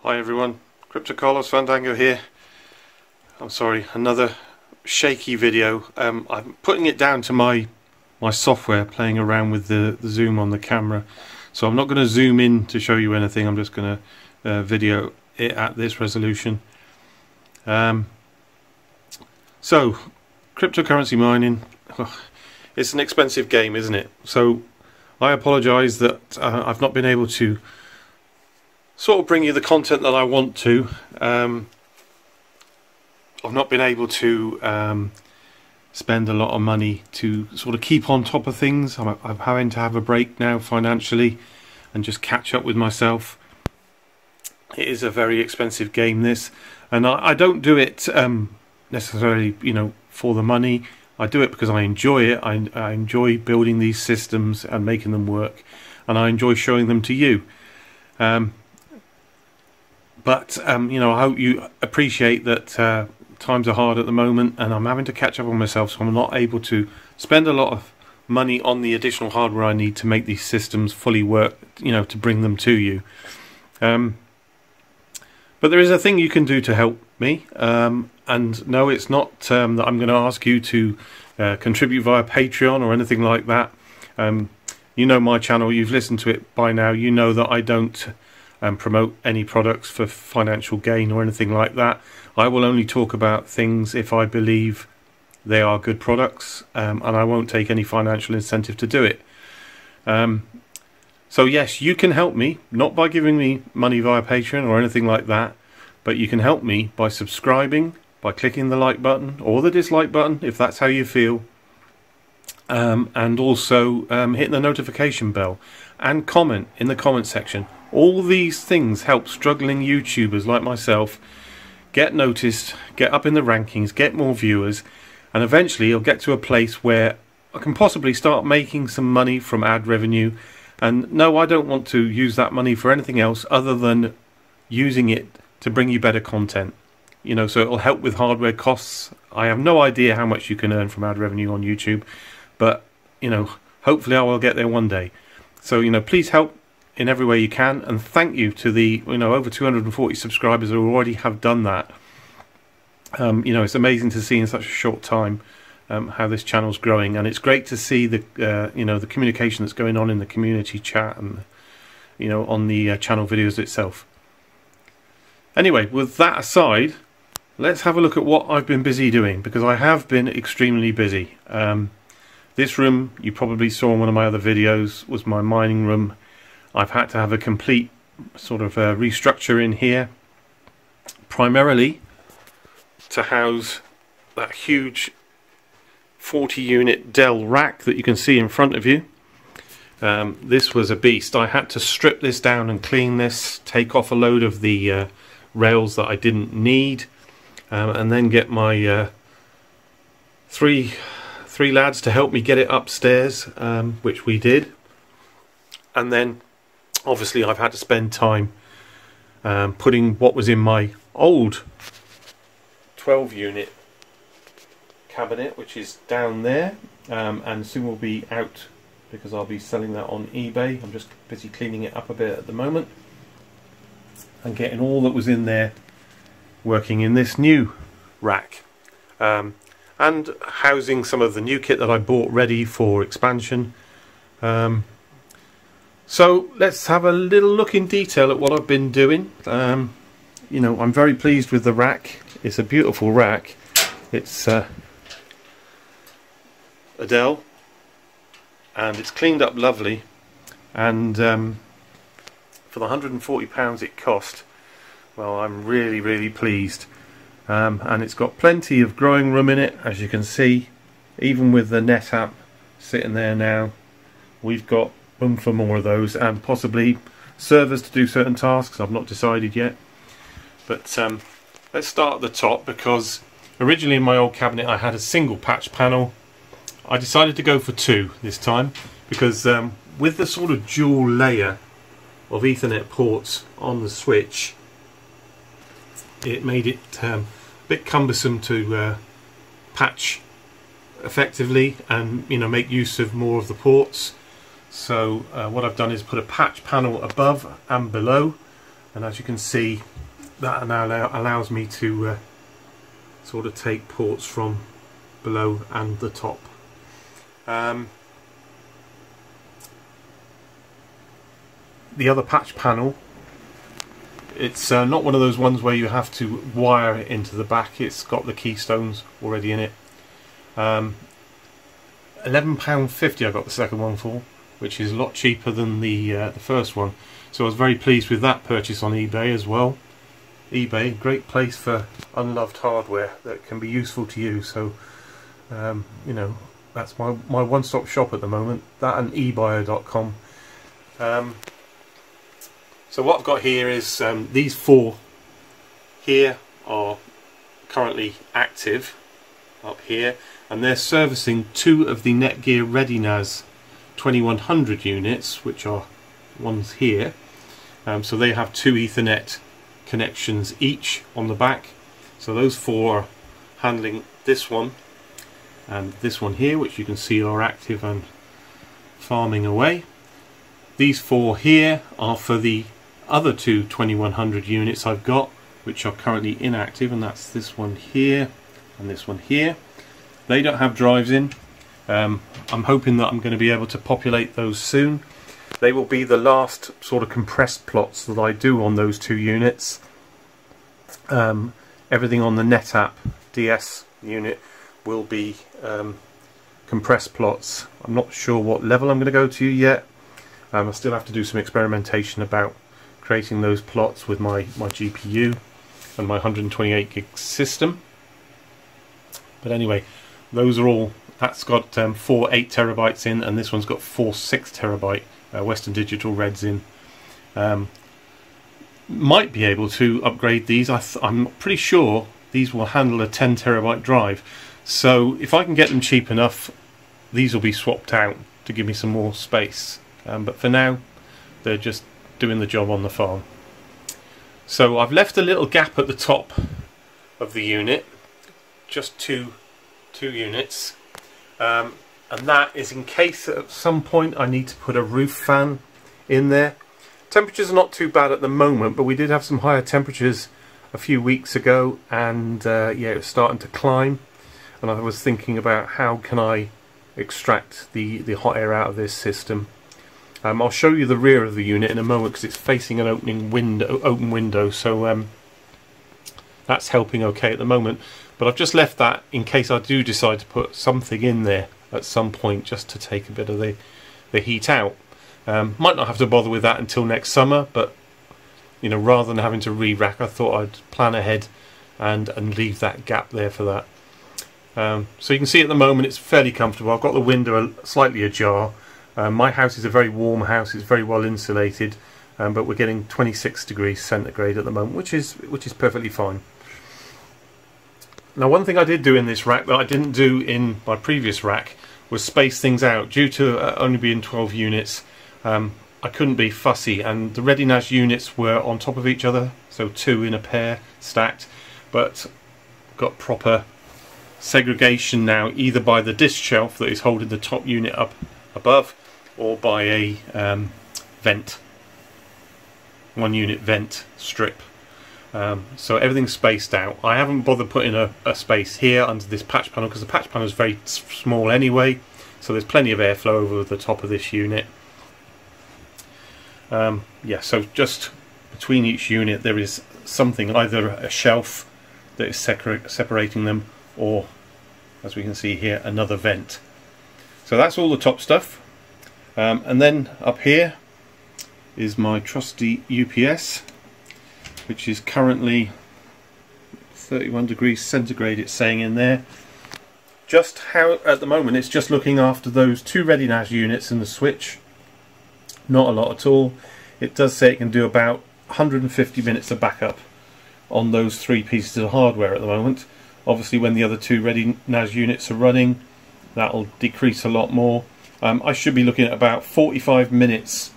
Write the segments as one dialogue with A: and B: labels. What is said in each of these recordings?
A: Hi everyone, Carlos Fandango here. I'm sorry, another shaky video. I'm putting it down to my software playing around with the zoom on the camera. So I'm not going to zoom in to show you anything, I'm just going to video it at this resolution. So, cryptocurrency mining, it's an expensive game, isn't it? So I apologise that I've not been able to sort of bring you the content that I want to. I've not been able to spend a lot of money to sort of keep on top of things. I'm having to have a break now financially and just catch up with myself. It is a very expensive game, this, and I don't do it necessarily, you know, for the money. I do it because I enjoy it. I enjoy building these systems and making them work, and I enjoy showing them to you. But you know, I hope you appreciate that times are hard at the moment, and I'm having to catch up on myself, so I'm not able to spend a lot of money on the additional hardware I need to make these systems fully work, you know, to bring them to you. But there is a thing you can do to help me, and no, it's not that I'm going to ask you to contribute via Patreon or anything like that. You know my channel, you've listened to it by now, you know that I don't promote any products for financial gain or anything like that. I will only talk about things if I believe they are good products, and I won't take any financial incentive to do it. So yes, you can help me, not by giving me money via Patreon or anything like that, but you can help me by subscribing, by clicking the like button or the dislike button if that's how you feel, and also hitting the notification bell and comment in the comment section. All these things help struggling YouTubers like myself get noticed, get up in the rankings, get more viewers, and eventually I'll get to a place where I can possibly start making some money from ad revenue. And no, I don't want to use that money for anything else other than using it to bring you better content. You know, so it'll help with hardware costs. I have no idea how much you can earn from ad revenue on YouTube, but you know, hopefully I will get there one day. So, you know, please help in every way you can, and thank you to the, you know, over 240 subscribers who already have done that. You know, it's amazing to see in such a short time how this channel's growing, and it's great to see the you know, the communication that's going on in the community chat and, you know, on the channel videos itself. Anyway, with that aside, let's have a look at what I've been busy doing, because I have been extremely busy. This room, you probably saw in one of my other videos, was my mining room. I've had to have a complete sort of restructure in here, primarily to house that huge 40-unit Dell rack that you can see in front of you. This was a beast. I had to strip this down and clean this, take off a load of the rails that I didn't need, and then get my three lads to help me get it upstairs, which we did. And then obviously I've had to spend time putting what was in my old 12-unit cabinet, which is down there, and soon will be out because I'll be selling that on eBay. I'm just busy cleaning it up a bit at the moment and getting all that was in there working in this new rack, and housing some of the new kit that I bought ready for expansion. So let's have a little look in detail at what I've been doing. You know, I'm very pleased with the rack. It's a beautiful rack. It's a Dell, and it's cleaned up lovely, and for the £140 it cost, well, I'm really pleased. And it's got plenty of growing room in it, as you can see. Even with the NetApp sitting there now, we've got room for more of those, and possibly servers to do certain tasks. I've not decided yet. But let's start at the top, because originally in my old cabinet I had a single patch panel. I decided to go for two this time, because with the sort of dual layer of Ethernet ports on the switch, it made it a bit cumbersome to patch effectively and, you know, make use of more of the ports. So what I've done is put a patch panel above and below, and as you can see, that now allows me to sort of take ports from below and the top. The other patch panel, it's not one of those ones where you have to wire it into the back. It's got the keystones already in it. £11.50 I got the second one for, which is a lot cheaper than the first one. So I was very pleased with that purchase on eBay as well. eBay, great place for unloved hardware that can be useful to you. So you know, that's my one-stop shop at the moment. That and ebuyer.com. So what I've got here is these four here are currently active up here, and they're servicing two of the Netgear ReadyNAS 2100 units, which are ones here. So they have two Ethernet connections each on the back. So those four are handling this one and this one here, which you can see are active and farming away. These four here are for the other two 2100 units I've got, which are currently inactive, and that's this one here and this one here. They don't have drives in. I'm hoping that I'm going to be able to populate those soon. They will be the last sort of compressed plots that I do on those two units. Everything on the NetApp DS unit will be compressed plots. I'm not sure what level I'm going to go to yet. I still have to do some experimentation about creating those plots with my GPU and my 128 gig system. But anyway, those are all, that's got 4 8TB in, and this one's got 4 6TB Western Digital Reds in. Might be able to upgrade these. I'm pretty sure these will handle a 10TB drive. So if I can get them cheap enough, these will be swapped out to give me some more space. But for now, they're just doing the job on the farm. So I've left a little gap at the top of the unit, just two units, and that is in case at some point I need to put a roof fan in there. Temperatures are not too bad at the moment, but we did have some higher temperatures a few weeks ago, and yeah, it was starting to climb, and I was thinking about how can I extract the hot air out of this system. I'll show you the rear of the unit in a moment because it's facing an open window, so that's helping okay at the moment. But I've just left that in case I do decide to put something in there at some point, just to take a bit of the heat out. Might not have to bother with that until next summer, but you know, rather than having to re-rack, I thought I'd plan ahead and leave that gap there for that. So you can see at the moment it's fairly comfortable. I've got the window slightly ajar. My house is a very warm house, it's very well insulated, but we're getting 26 degrees centigrade at the moment, which is perfectly fine. Now, one thing I did do in this rack that I didn't do in my previous rack was space things out. Due to only being 12 units, I couldn't be fussy, and the ReadyNAS units were on top of each other, so two in a pair stacked, but got proper segregation now, either by the disk shelf that is holding the top unit up above, or by a vent, one unit vent strip. So everything's spaced out. I haven't bothered putting a space here under this patch panel because the patch panel is very small anyway, so there's plenty of airflow over the top of this unit. Yeah, so just between each unit there is something, either a shelf that is separating them, or, as we can see here, another vent. So that's all the top stuff, and then up here is my trusty UPS, which is currently 31 degrees centigrade, it's saying in there. Just how at the moment it's just looking after those two ReadyNAS units and the switch, not a lot at all. It does say it can do about 150 minutes of backup on those three pieces of hardware at the moment. Obviously when the other two ReadyNAS units are running, that'll decrease a lot more. I should be looking at about 45 minutes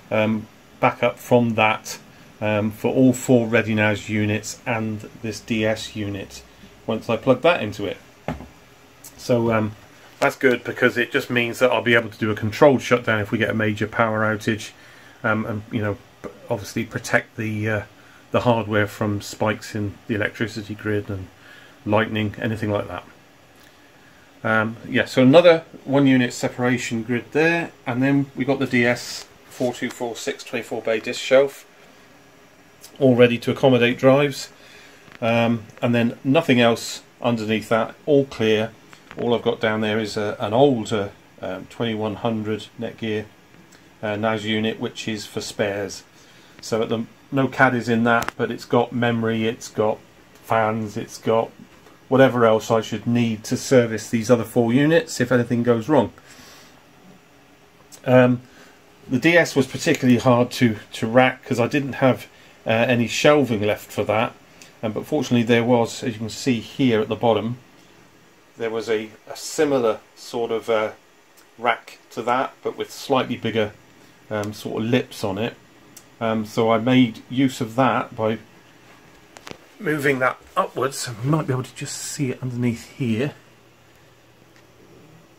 A: backup from that for all four ReadyNAS units and this DS unit once I plug that into it. So that's good, because it just means that I'll be able to do a controlled shutdown if we get a major power outage, and you know, obviously protect the hardware from spikes in the electricity grid and lightning, anything like that. Yeah, so another 1 unit separation grid there, and then we got the DS 4246 24 bay disk shelf, all ready to accommodate drives, and then nothing else underneath that, all clear. All I've got down there is an older 2100 Netgear NAS unit, which is for spares. So no CAD is in that, but it's got memory, it's got fans, it's got whatever else I should need to service these other 4 units if anything goes wrong. The DS was particularly hard to rack because I didn't have any shelving left for that, but fortunately there was, as you can see here at the bottom, there was a similar sort of rack to that, but with slightly bigger sort of lips on it. So I made use of that by moving that upwards. You might be able to just see it underneath here.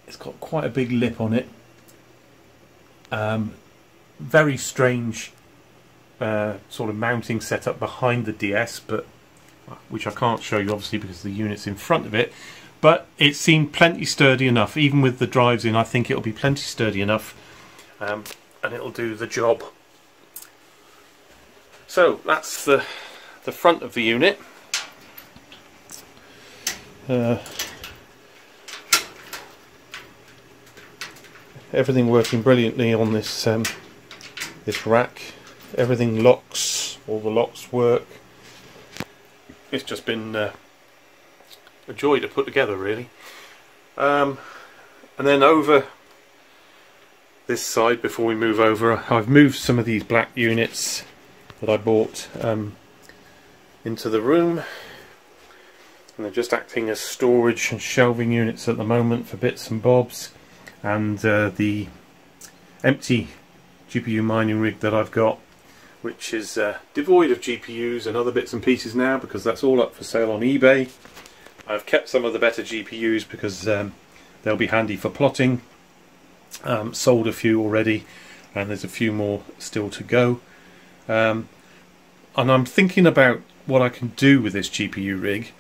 A: It's got quite a big lip on it. Very strange sort of mounting setup behind the DS, but which I can't show you obviously because the unit's in front of it. But it seemed plenty sturdy enough, even with the drives in. I think it'll be plenty sturdy enough, and it'll do the job. So that's the front of the unit. Everything working brilliantly on this this rack. Everything locks. All the locks work. It's just been a joy to put together, really. And then over this side, before we move over, I've moved some of these black units that I bought into the room, and they're just acting as storage and shelving units at the moment for bits and bobs. And the empty GPU mining rig that I've got, which is devoid of GPUs and other bits and pieces now because that's all up for sale on eBay. I've kept some of the better GPUs because they'll be handy for plotting. Sold a few already, and there's a few more still to go. And I'm thinking about what I can do with this GPU rig.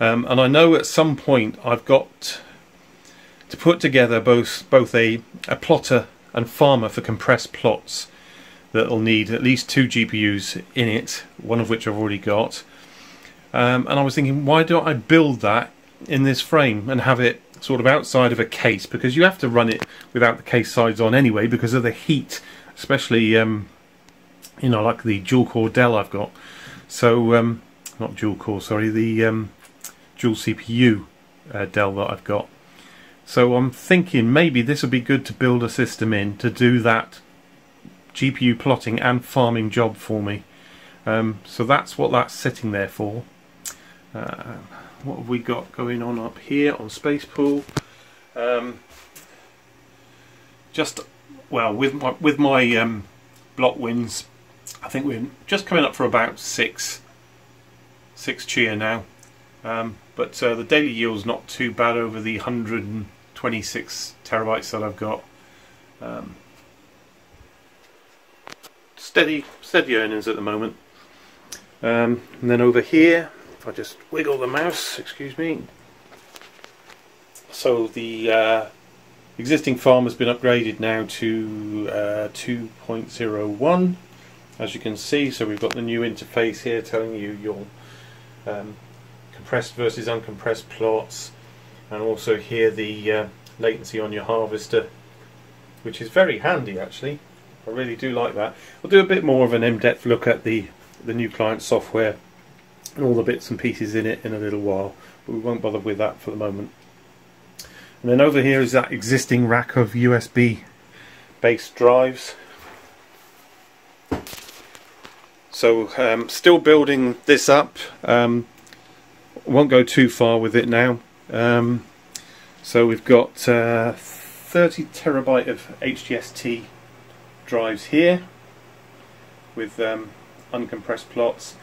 A: And I know at some point I've got to put together both a plotter and farmer for compressed plots that'll need at least 2 GPUs in it, one of which I've already got. And I was thinking, why don't I build that in this frame and have it sort of outside of a case, because you have to run it without the case sides on anyway because of the heat, especially you know, like the dual core Dell I've got. So not dual core, sorry, the dual CPU Dell that I've got. So I'm thinking maybe this would be good to build a system in to do that GPU plotting and farming job for me. So that's what that's sitting there for. What have we got going on up here on Spacepool? Just, well, with my block wins, I think we're just coming up for about 6 CHIA now. But the daily yield's not too bad over the 126 terabytes that I've got. Steady earnings at the moment. And then over here, if I just wiggle the mouse, excuse me. So the existing farm has been upgraded now to 2.01, as you can see. So we've got the new interface here telling you your compressed versus uncompressed plots, and also here the latency on your harvester, which is very handy actually. I really do like that. We'll do a bit more of an in-depth look at the new client software and all the bits and pieces in it in a little while, but we won't bother with that for the moment. And then over here is that existing rack of USB based drives. So still building this up. Won't go too far with it now. So we've got 30 terabyte of HGST drives here with uncompressed plots,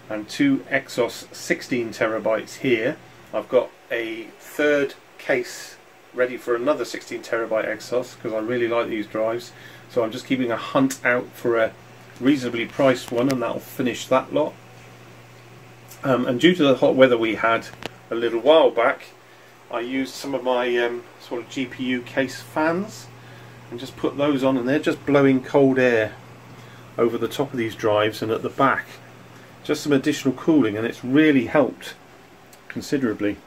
A: and 2 Exos 16 terabytes here. I've got a third case ready for another 16 terabyte Exos because I really like these drives. So I'm just keeping a hunt out for a reasonably priced one, and that'll finish that lot. And due to the hot weather we had a little while back, I used some of my sort of GPU case fans and just put those on, and they're just blowing cold air over the top of these drives and at the back, just some additional cooling, and it's really helped considerably.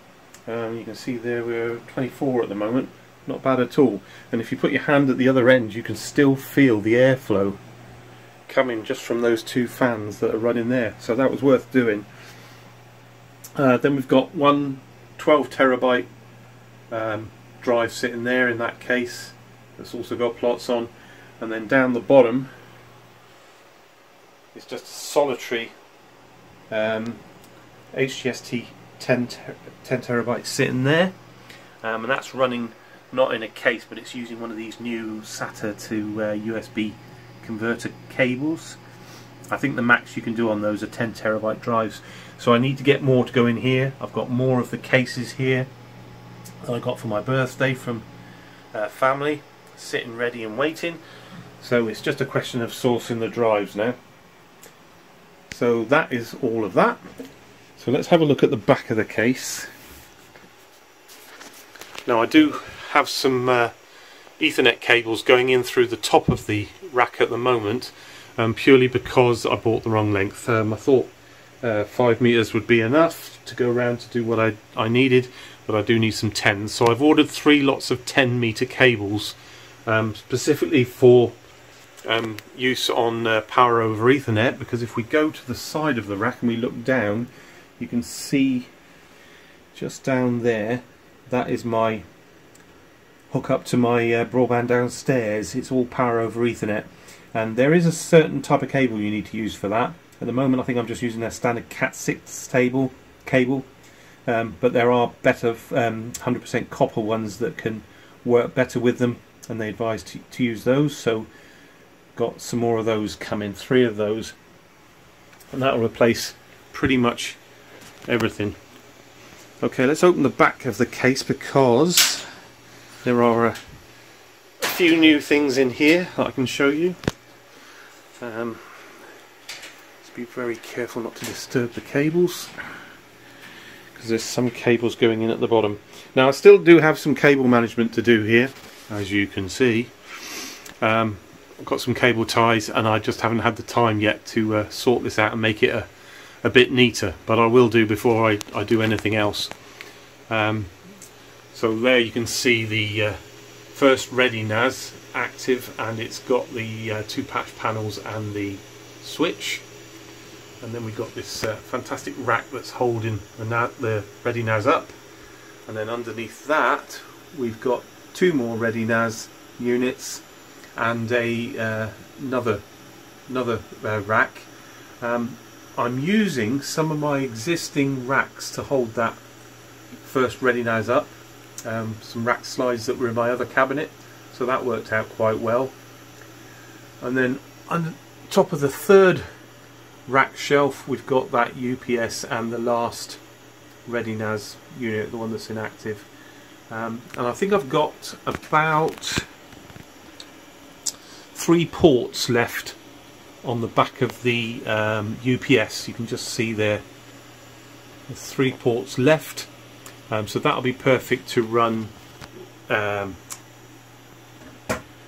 A: You can see there we're 24 at the moment, not bad at all. And if you put your hand at the other end, you can still feel the airflow coming just from those two fans that are running there, so that was worth doing. Then we've got one 12 terabyte drive sitting there in that case that's also got plots on, and then down the bottom it's just a solitary HGST 10 terabyte sitting there, and that's running not in a case, but it's using one of these new SATA to USB converter cables. I think the max you can do on those are 10 terabyte drives, so I need to get more to go in here. I've got more of the cases here that I got for my birthday from family, sitting ready and waiting, so it's just a question of sourcing the drives now. So that is all of that. So let's have a look at the back of the case. Now I do have some Ethernet cables going in through the top of the rack at the moment, purely because I bought the wrong length. I thought 5 meters would be enough to go around to do what I needed, but I do need some 10s. So I've ordered 3 lots of 10 meter cables, specifically for use on power over Ethernet, because if we go to the side of the rack and we look down, you can see just down there, that is my hook up to my broadband downstairs. It's all power over Ethernet, and there is a certain type of cable you need to use for that. At the moment I think I'm just using a standard Cat6 cable, but there are better 100% copper ones that can work better with them, and they advise to use those. So got some more of those coming, 3 of those, and that will replace pretty much everything. Okay, let's open the back of the case, because there are a few new things in here that I can show you. Let's be very careful not to disturb the cables, because there's some cables going in at the bottom. Now I still do have some cable management to do here, as you can see. I've got some cable ties, and I just haven't had the time yet to sort this out and make it a bit neater, but I will do before I do anything else. So there you can see the first Ready NAS active, and it's got the 2 patch panels and the switch, and then we've got this fantastic rack that's holding the Ready NAS up, and then underneath that we've got 2 more Ready NAS units and another rack. I'm using some of my existing racks to hold that first Ready NAS up, some rack slides that were in my other cabinet, so that worked out quite well. And then on top of the 3rd rack shelf we've got that UPS and the last Ready NAS unit, the one that's inactive, and I think I've got about 3 ports left on the back of the UPS. You can just see there, there's 3 ports left, so that'll be perfect to run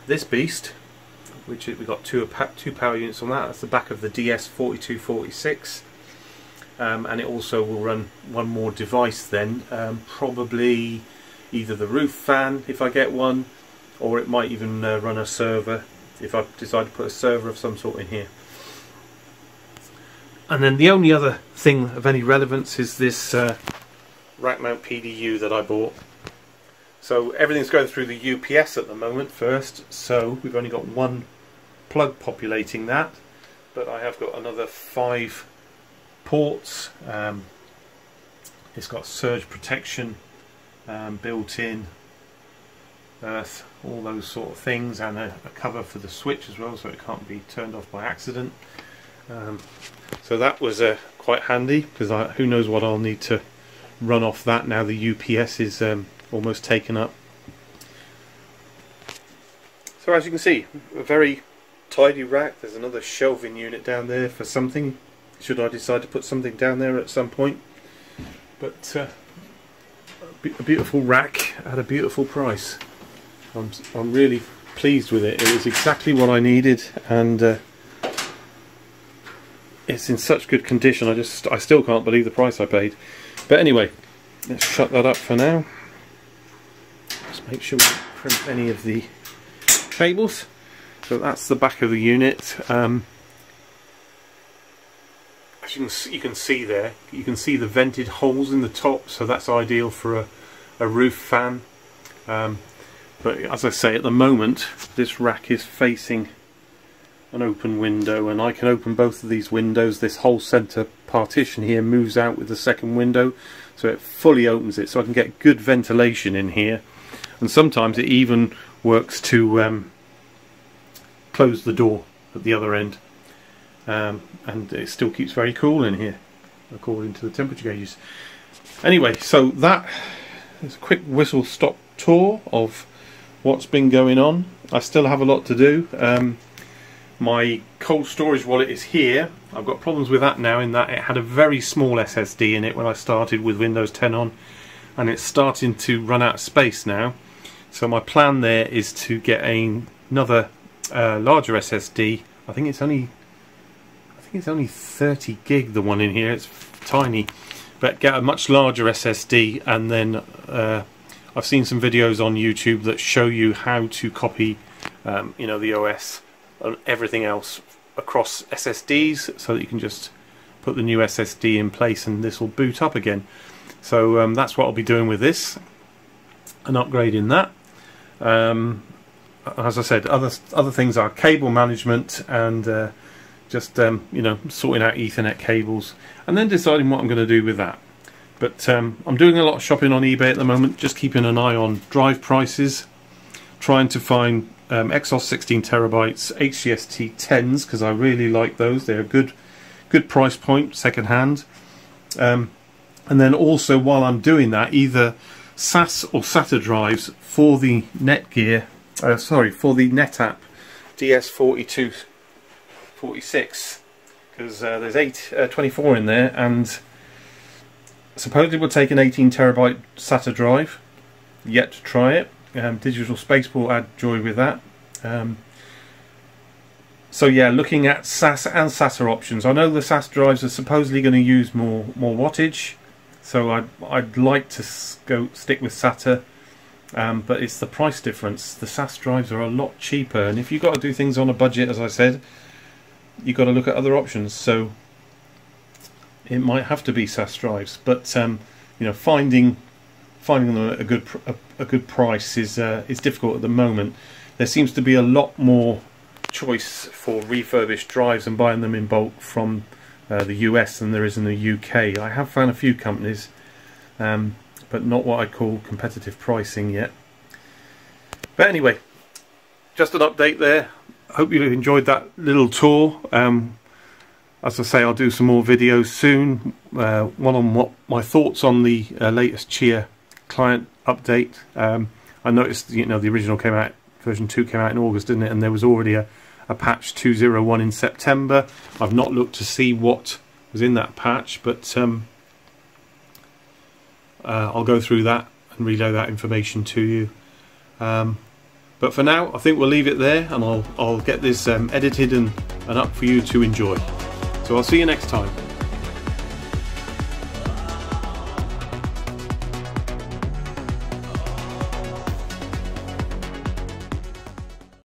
A: this beast, which we've got two power units on that. That's the back of the DS4246, and it also will run one more device then, probably either the roof fan if I get one, or it might even run a server if I decide to put a server of some sort in here. And then the only other thing of any relevance is this rack mount PDU that I bought. So everything's going through the UPS at the moment first, so we've only got 1 plug populating that, but I have got another 5 ports. It's got surge protection built in, earth, all those sort of things, and a cover for the switch as well, so it can't be turned off by accident. So that was quite handy, because who knows what I'll need to run off that now the UPS is almost taken up. So as you can see, a very tidy rack. There's another shelving unit down there for something, should I decide to put something down there at some point. But a beautiful rack at a beautiful price. I'm really pleased with it. It was exactly what I needed, and it's in such good condition. I still can't believe the price I paid. But anyway, let's shut that up for now. Just make sure we don't crimp any of the cables. So that's the back of the unit. As you can see there, you can see the vented holes in the top, so that's ideal for a roof fan. But as I say, at the moment this rack is facing an open window, and I can open both of these windows. This whole centre partition here moves out with the second window, so it fully opens it, so I can get good ventilation in here. And sometimes it even works to close the door at the other end, and it still keeps very cool in here according to the temperature gauges. Anyway, so that is a quick whistle stop tour of what's been going on. I still have a lot to do. My cold storage wallet is here. I've got problems with that now, in that it had a very small SSD in it when I started with Windows 10 on, and it's starting to run out of space now. So my plan there is to get another larger SSD. I think it's only 30 gig, the one in here. It's tiny, but get a much larger SSD, and then I've seen some videos on YouTube that show you how to copy you know, the OS and everything else across SSDs, so that you can just put the new SSD in place and this will boot up again. So that's what I'll be doing with this, and upgrading that. As I said, other things are cable management, and just you know, sorting out Ethernet cables, and then deciding what I'm going to do with that. But I'm doing a lot of shopping on eBay at the moment, just keeping an eye on drive prices, trying to find Exos 16 terabytes HCST 10s, because I really like those. They're a good price point, second hand. And then also, while I'm doing that, either SAS or SATA drives for the Netgear, for the NetApp DS4246, because there's 24 in there, and supposedly we'll take an 18 terabyte SATA drive. Yet to try it. Digital Spaceport add joy with that. So yeah, looking at SAS and SATA options. I know the SAS drives are supposedly going to use more wattage, so I'd like to stick with SATA, but it's the price difference. The SAS drives are a lot cheaper, and if you've got to do things on a budget, as I said, you've got to look at other options. So it might have to be SAS drives, but you know, finding them at a good price is difficult at the moment. There seems to be a lot more choice for refurbished drives and buying them in bulk from the US than there is in the UK. I have found a few companies, but not what I'd call competitive pricing yet. But anyway, just an update there. I hope you enjoyed that little tour. As I say, I'll do some more videos soon. One on what my thoughts on the latest CHIA client update. I noticed, you know, the original came out, version 2 came out in August, didn't it? And there was already a patch 2.01 in September. I've not looked to see what was in that patch, but I'll go through that and relay that information to you. But for now, I think we'll leave it there, and I'll get this edited and up for you to enjoy. So I'll see you next time.